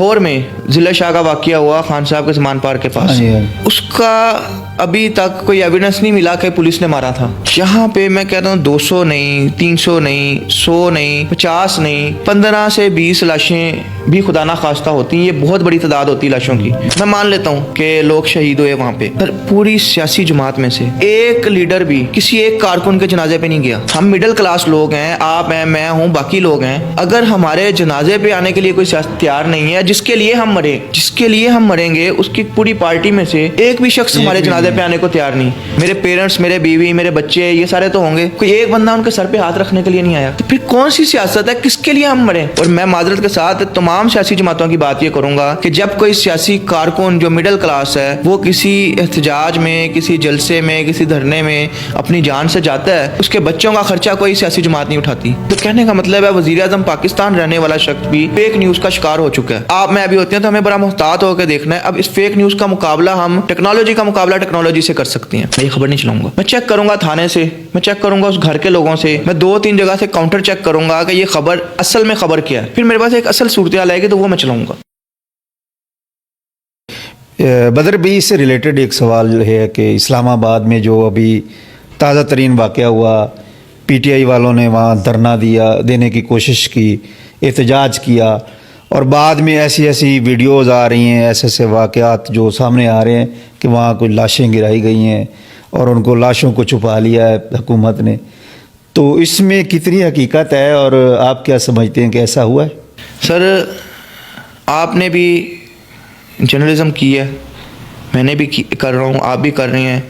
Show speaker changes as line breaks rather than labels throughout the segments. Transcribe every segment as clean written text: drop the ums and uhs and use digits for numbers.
लाहौर में ज़िला शाह का वाक़या हुआ खान साहब के समान पार्क के पास, उसका अभी तक कोई एविडेंस नहीं मिला कि पुलिस ने मारा था। यहाँ पे मैं कहता हूँ 200 नहीं, 300 नहीं, 100 नहीं, 50 नहीं, 15 से 20 लाशें भी खुदा ना खास्ता होती हैं। ये बहुत बड़ी तादाद होती है लाशों की। मैं मान लेता हूँ कि लोग शहीद हुए वहाँ पे, पर पूरी सियासी जमात में से एक लीडर भी किसी एक कारकुन के जनाजे पे नहीं गया। हम मिडिल क्लास लोग हैं, आप हैं, मैं हूँ, बाकी लोग हैं। अगर हमारे जनाजे पे आने के लिए कोई तैयार नहीं है, जिसके लिए हम मरेंगे, उसकी पूरी पार्टी में से एक भी शख्स हमारे जनाजे पे आने को तैयार नहीं। मेरे पेरेंट्स, मेरे बीवी, मेरे बच्चे, ये सारे तो होंगे, कोई एक बंदा उनके सर पे हाथ रखने के लिए नहीं आया। तो फिर कौन सी सियासत है, किसके लिए हम मरें? और मैं माजरत के साथ तमाम सियासी जमातों की बात ये करूंगा कि जब कोई सियासी कारकुन जो मिडिल क्लास है वो किसी एहतजाज में, किसी जलसे में, किसी धरने में अपनी जान से जाता है, उसके बच्चों का खर्चा कोई सियासी जमात नहीं उठाती। तो कहने का मतलब है वजीर आजम पाकिस्तान रहने वाला शख्स भी फेक न्यूज का शिकार हो चुका है। आप मैं अभी होते हैं तो हमें बड़ा मुहतात होकर देखना है। अब इस फेक न्यूज का मुकाबला हम टेक्नोलॉजी से कर सकते हैं। मैं ये खबर नहीं चलाऊंगा, मैं चेक करूंगा थाने से, मैं चेक करूंगा उस घर के लोगों से, मैं 2-3 जगह से काउंटर चेक करूंगा कि ये खबर असल में खबर क्या है। फिर मेरे पास एक असल सूरत हाल आएगी तो वो मैं चलाऊंगा।
बदर भी इससे रिलेटेड एक सवाल है कि इस्लामाबाद में जो अभी ताज़ा तरीन वाक़या हुआ, पीटीआई वालों ने वहाँ धरना देने की कोशिश की, एहतजाज किया, और बाद में ऐसी वीडियोस आ रही हैं, ऐसे वाक़यात जो सामने आ रहे हैं कि वहाँ कुछ लाशें गिराई गई हैं और उनको लाशों को छुपा लिया है हुकूमत ने। तो इसमें कितनी हकीकत है और आप क्या समझते हैं कि ऐसा हुआ है?
सर, आपने भी जर्नलिज़म की है, मैंने भी कर रहा हूँ, आप भी कर रहे हैं।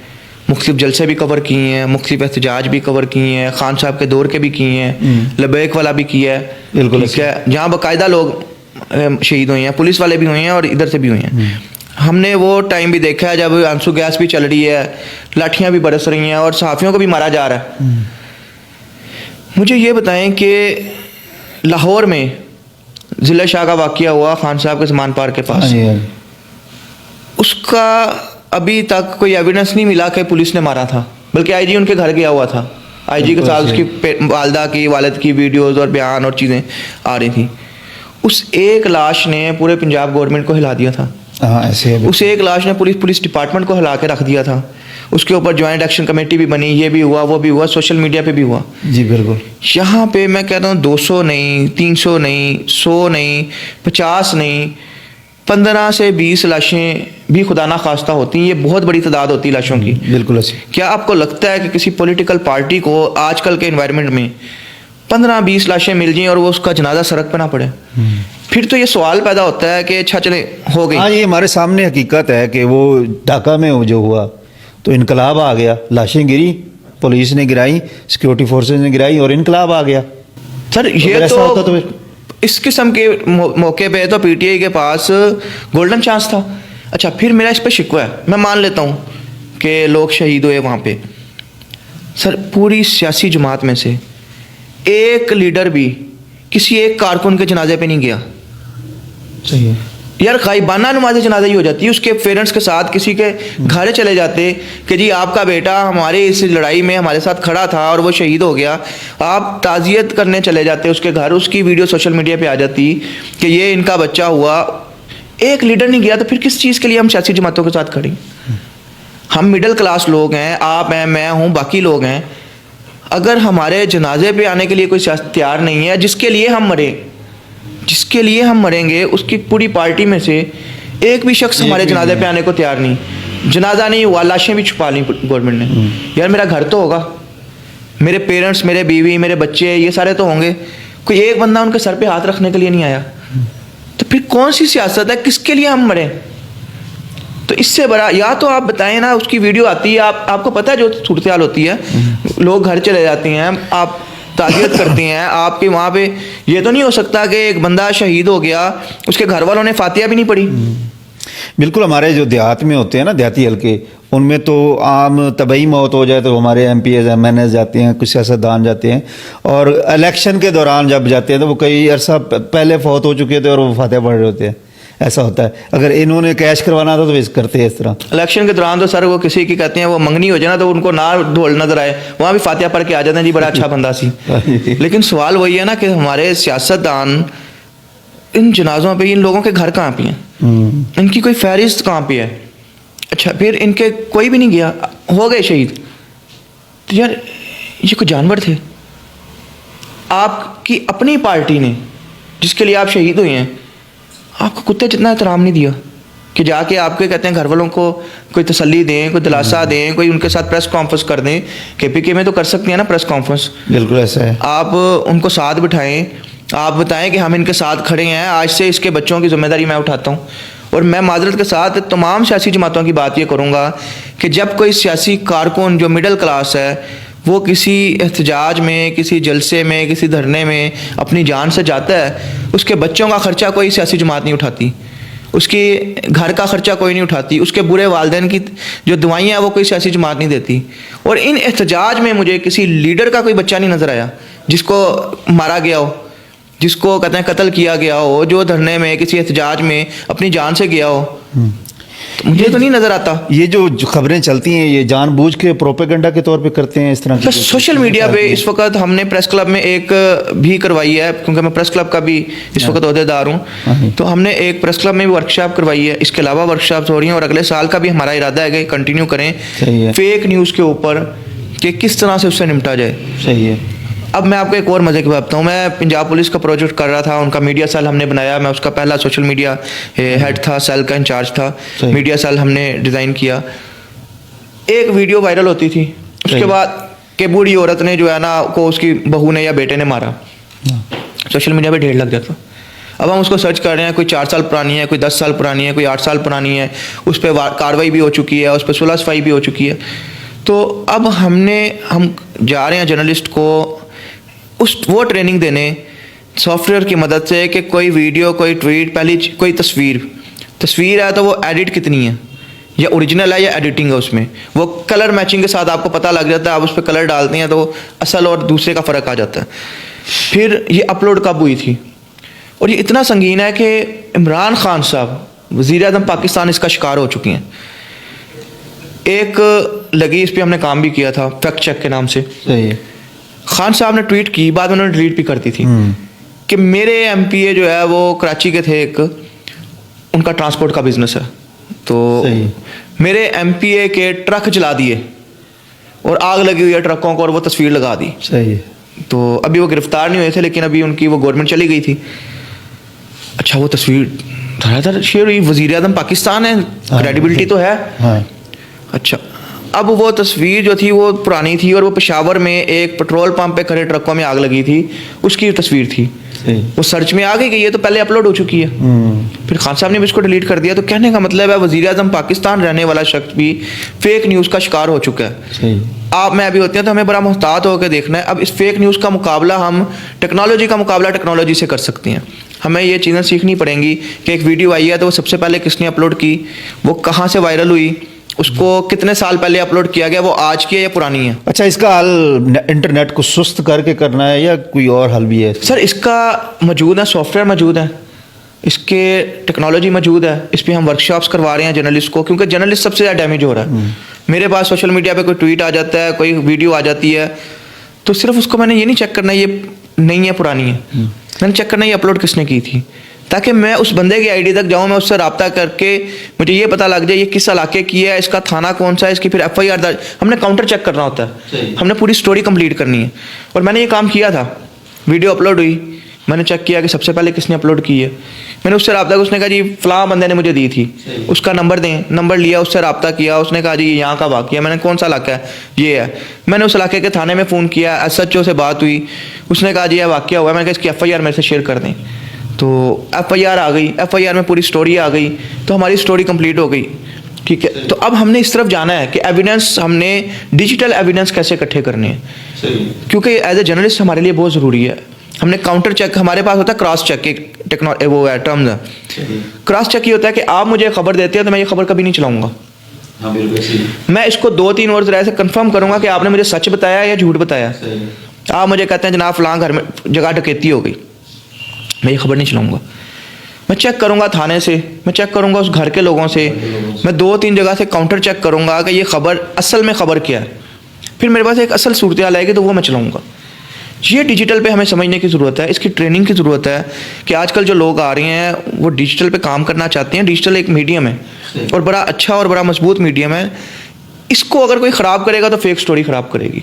मुख्तलिफ जलसे भी कवर किए हैं, मुख्तलिफ एहतजाज भी कवर किए हैं, खान साहब के दौर के भी किए हैं, लबैक वाला भी किया है,
बिल्कुल
ठीक है, जहाँ बाकायदा लोग शहीद हुए हैं, पुलिस वाले भी हुए हैं और इधर से भी हुए हैं। हमने वो टाइम भी देखा है जब आंसू गैस भी चल रही है, लाठियाँ भी बरस रही हैं और सहाफ़ियों को भी मारा जा रहा है। मुझे ये बताएं कि लाहौर में ज़िला शाह का वाक़या हुआ खान साहब के समान पार्क के पास, उसका अभी तक कोई एविडेंस नहीं मिला कि पुलिस ने मारा था, बल्कि आईजी उनके घर गया हुआ था। आईजी के साथ उसकी वालदा की, वालिद की वीडियोस और बयान और चीज़ें आ रही थी। उस एक लाश ने पूरे पंजाब गवर्नमेंट को हिला दिया था।
ऐसे
उस एक लाश ने पुलिस डिपार्टमेंट को हिला के रख दिया था। उसके ऊपर ज्वाइंट एक्शन कमेटी भी बनी, ये भी हुआ, वो भी हुआ, सोशल मीडिया पे भी हुआ।
जी बिल्कुल।
यहाँ पे मैं कहता हूँ 200 नहीं, 300 नहीं, 100 नहीं, 50 नहीं, 15 से 20 लाशें भी खुदा ना खास्ता होती हैं। ये बहुत बड़ी तादाद होती है लाशों की।
बिल्कुल।
क्या आपको लगता है कि किसी पॉलिटिकल पार्टी को आजकल के एनवायरनमेंट में 15-20 लाशें मिल जाएं और वो उसका जनाजा सड़क पर ना पड़े? फिर तो ये सवाल पैदा होता है कि अच्छा चले हो गई।
हाँ, ये हमारे सामने हकीकत है कि वो ढाका में जो हुआ तो इनकलाब आ गया, लाशें गिरी, पुलिस ने गिराई, सिक्योरिटी फोर्सेज ने गिराई और इनकलाब आ गया।
सर ये तो इस किस्म के मौके पे तो पीटीआई के पास गोल्डन चांस था। अच्छा, फिर मेरा इस पे शिकवा है, मैं मान लेता हूँ कि लोग शहीद हुए वहाँ पे। सर पूरी सियासी जमात में से एक लीडर भी किसी एक कारकुन के जनाजे पे नहीं गया।
सही है
यार, गायबाना नमाज जनाजा ही हो जाती है, उसके पेरेंट्स के साथ किसी के घर चले जाते कि जी आपका बेटा हमारे इस लड़ाई में हमारे साथ खड़ा था और वो शहीद हो गया। आप ताज़ियत करने चले जाते उसके घर, उसकी वीडियो सोशल मीडिया पे आ जाती कि ये इनका बच्चा हुआ। एक लीडर नहीं गया, तो फिर किस चीज़ के लिए हम सियासी जमातों के साथ खड़े? हम मिडिल क्लास लोग हैं, आप हैं, मैं हूँ, बाकी लोग हैं। अगर हमारे जनाजे पे आने के लिए कोई तैयार नहीं है, जिसके लिए हम मरेंगे, उसकी पूरी पार्टी में से एक भी शख्स हमारे जनाजे पे आने को तैयार नहीं। जनाजा नहीं हुआ, लाशें भी छुपा ली गवर्नमेंट ने। यार मेरा घर तो होगा, मेरे पेरेंट्स, मेरे बीवी, मेरे बच्चे, ये सारे तो होंगे, कोई एक बंदा उनके सर पे हाथ रखने के लिए नहीं आया। तो फिर कौन सी सियासत है, किसके लिए हम मरें? तो इससे बड़ा या तो आप बताएं ना, उसकी वीडियो आती है, आपको पता है जो सूरत हाल होती है, लोग घर चले जाते हैं, आप ताज़ियत करती हैं, आपके वहाँ पे ये तो नहीं हो सकता कि एक बंदा शहीद हो गया, उसके घर वालों ने फातिहा भी नहीं पढ़ी।
बिल्कुल। हमारे जो देहात में होते हैं ना, देहाती हल्के, उनमें तो आम तबई मौत हो जाए तो हमारे MPs MNs जाते हैं, कुछ सियासतदान जाते हैं, और इलेक्शन के दौरान जब जाते हैं तो वो कई अरसा पहले फौत हो चुके थे और वो फातिहा पढ़ रहे होते हैं। ऐसा होता है। अगर इन्होंने कैश करवाना था तो वे करते हैं इस तरह। इलेक्शन
के दौरान तो सर वो किसी की कहते हैं वो मंगनी हो जाए ना, तो उनको ना ढोल नजर आए, वहाँ भी फातिहा पढ़ के आ जाते हैं, जी बड़ा अच्छा बंदा सी। लेकिन सवाल वही है ना कि हमारे सियासतदान इन जनाजों पे इन लोगों के घर कहाँ पे हैं, इनकी कोई फहरिस्त कहाँ पे है। अच्छा, फिर इनके कोई भी नहीं गया, हो गए शहीद। तो यार ये कोई जानवर थे। आपकी अपनी पार्टी ने, जिसके लिए आप शहीद हुए हैं, आपको कुत्ते जितना एहतराम नहीं दिया कि जाके आपके कहते हैं घर वालों को कोई तसल्ली दें, कोई दिलासा दें, कोई उनके साथ प्रेस कॉन्फ्रेंस कर दें। केपीके में तो कर सकती हैं ना प्रेस कॉन्फ्रेंस,
बिल्कुल ऐसा है।
आप उनको साथ बिठाएं, आप बताएं कि हम इनके साथ खड़े हैं, आज से इसके बच्चों की जिम्मेदारी मैं उठाता हूँ। और मैं माजरत के साथ तमाम सियासी जमातों की बात ये करूँगा कि जब कोई सियासी कारकुन जो मिडिल क्लास है वो किसी एहतजाज में, किसी जलसे में, किसी धरने में अपनी जान से जाता है, उसके बच्चों का ख़र्चा कोई सियासी जमात नहीं उठाती, उसके घर का ख़र्चा कोई नहीं उठाती, उसके बुरे वालिदैन की जो दुआएं हैं वो कोई सियासी जमात नहीं देती। और इन एहतजाज में मुझे किसी लीडर का कोई बच्चा नहीं नज़र आया जिसको मारा गया हो, जिसको कहते हैं कत्ल किया गया हो, जो धरने में किसी एहतजाज में अपनी जान से गया हो। तो मुझे तो नहीं नज़र आता।
ये जो खबरें चलती हैं ये जानबूझ के प्रोपेगेंडा के तौर पे करते हैं इस तरह की।
सोशल मीडिया पे इस वक्त हमने प्रेस क्लब में एक भी करवाई है, क्योंकि मैं प्रेस क्लब का भी इस वक्त ओहदेदार हूँ, तो हमने एक प्रेस क्लब में भी वर्कशॉप करवाई है। इसके अलावा वर्कशॉप हो रही हैं और अगले साल का भी हमारा इरादा है कि कंटिन्यू करें फेक न्यूज़ के ऊपर कि किस तरह से उससे निपटा जाए।
सही है।
अब मैं आपको एक और मज़े की बात बताऊँ, मैं पंजाब पुलिस का प्रोजेक्ट कर रहा था, उनका मीडिया सेल हमने बनाया, मैं उसका पहला सोशल मीडिया हेड था, सेल का इंचार्ज था, मीडिया सेल हमने डिज़ाइन किया। एक वीडियो वायरल होती थी, उसके बाद कि बूढ़ी औरत ने जो है ना को उसकी बहू ने या बेटे ने मारा, सोशल मीडिया पे ढेर लग जाता। अब हम उसको सर्च कर रहे हैं, कोई 4 साल पुरानी है, कोई 10 साल पुरानी है, कोई 8 साल पुरानी है, उस पर कार्रवाई भी हो चुकी है, उस पर सुलह सफाई भी हो चुकी है। तो अब हम जा रहे हैं जर्नलिस्ट को वो ट्रेनिंग देने सॉफ्टवेयर की मदद से कि कोई वीडियो, कोई ट्वीट, पहली कोई तस्वीर है तो वो एडिट कितनी है, या ओरिजिनल है या एडिटिंग है, उसमें वो कलर मैचिंग के साथ आपको पता लग जाता है। आप उस पर कलर डालते हैं तो असल और दूसरे का फ़र्क आ जाता है। फिर ये अपलोड कब हुई थी, और ये इतना संगीन है कि इमरान खान साहब वज़ीर-ए-आज़म पाकिस्तान इसका शिकार हो चुकी हैं। एक लगी, इस पर हमने काम भी किया था, फैक्ट चेक के नाम से।
सही है।
खान साहब ने ट्वीट की, बाद में उन्होंने डिलीट भी कर दी थी कि मेरे एमपीए जो है वो कराची के थे, एक उनका ट्रांसपोर्ट का बिजनेस है, तो मेरे एमपीए के ट्रक जला दिए और आग लगी हुई है ट्रकों को, और वो तस्वीर लगा दी।
सही है।
तो अभी वो गिरफ्तार नहीं हुए थे, लेकिन अभी उनकी वो गवर्नमेंट चली गई थी। अच्छा, वो तस्वीर धड़ाधड़ शेयर हुई, वज़ीर-ए-आज़म पाकिस्तान है, क्रेडिबिलिटी तो है। अच्छा, अब वो तस्वीर जो थी वो पुरानी थी, और वो पेशावर में एक पेट्रोल पंप पे खड़े ट्रकों में आग लगी थी, उसकी तस्वीर थी। वो सर्च में आ गई कि ये तो पहले अपलोड हो चुकी है। फिर खान साहब ने भी इसको डिलीट कर दिया। तो कहने का मतलब है वज़ीर-ए-आज़म पाकिस्तान रहने वाला शख्स भी फेक न्यूज़ का शिकार हो चुका है। आप मैं अभी होते हैं तो हमें बड़ा मुहतात होकर देखना है। अब इस फेक न्यूज़ का मुकाबला हम टेक्नोलॉजी का मुकाबला टेक्नोलॉजी से कर सकते हैं। हमें ये चीज़ें सीखनी पड़ेंगी कि एक वीडियो आई है तो वो सबसे पहले किसने अपलोड की, वो कहाँ से वायरल हुई, उसको कितने साल पहले अपलोड किया गया, वो आज की है या पुरानी है।
अच्छा, इसका हल इंटरनेट को सुस्त करके करना है या कोई और हल भी है?
सर, इसका मौजूद है, सॉफ्टवेयर मौजूद है, इसके टेक्नोलॉजी मौजूद है। इस पर हम वर्कशॉप्स करवा रहे हैं जर्नलिस्ट को, क्योंकि जर्नलिस्ट सबसे ज़्यादा डैमेज हो रहा है। मेरे पास सोशल मीडिया पे कोई ट्वीट आ जाता है, कोई वीडियो आ जाती है, तो सिर्फ उसको मैंने ये नहीं चेक करना ये नई है पुरानी है, मैंने चेक करना ये अपलोड किसने की थी, ताकि मैं उस बंदे की आईडी तक जाऊं, मैं उससे रब्ता करके मुझे ये पता लग जाए ये किस इलाके की है, इसका थाना कौन सा है, इसकी फिर FIR दर्ज। हमने काउंटर चेक करना होता है, हमने पूरी स्टोरी कंप्लीट करनी है। और मैंने ये काम किया था, वीडियो अपलोड हुई, मैंने चेक किया कि सबसे पहले किसने अपलोड की है, मैंने उससे रब्ता किया, उसने कहा जी फलां बंदे ने मुझे दी थी, उसका नंबर दें, नंबर लिया, उससे रब्ता किया, उसने कहा जी ये यहाँ का वाक़या, मैंने कौन सा इलाका है, ये है। मैंने उस इलाके के थाने में फ़ोन किया, SHO से बात हुई, उसने कहा जी यह वाक़या हुआ, मैंने कहा इसकी FIR मेरे से शेयर कर दें, तो FIR आ गई, FIR में पूरी स्टोरी आ गई, तो हमारी स्टोरी कंप्लीट हो गई। ठीक है, तो अब हमने इस तरफ जाना है कि एविडेंस, हमने डिजिटल एविडेंस कैसे इकट्ठे करने हैं, क्योंकि एज ए जर्नलिस्ट हमारे लिए बहुत ज़रूरी है। हमने काउंटर चेक, हमारे पास होता है क्रॉस चेक, एक वो है टर्म्स है। क्रॉस चेक ये होता है कि आप मुझे खबर देते हैं तो मैं ये खबर कभी नहीं चलाऊंगा, मैं इसको 2-3 और जरा से कंफर्म करूंगा कि आपने मुझे सच बताया या झूठ बताया। आप मुझे कहते हैं जनाब फलां घर में जगह डकैती हो गई, मैं ये खबर नहीं चलाऊंगा, मैं चेक करूंगा थाने से, मैं चेक करूंगा उस घर के लोगों से, मैं 2-3 जगह से काउंटर चेक करूंगा कि ये खबर असल में खबर क्या है, फिर मेरे पास एक असल सूरत हाल आएगी तो वो मैं चलाऊंगा। ये डिजिटल पे हमें समझने की ज़रूरत है, इसकी ट्रेनिंग की ज़रूरत है कि आजकल जो लोग आ रहे हैं वो डिजिटल पे काम करना चाहते हैं। डिजिटल एक मीडियम है और बड़ा अच्छा और बड़ा मजबूत मीडियम है। इसको अगर कोई ख़राब करेगा तो फेक स्टोरी ख़राब करेगी।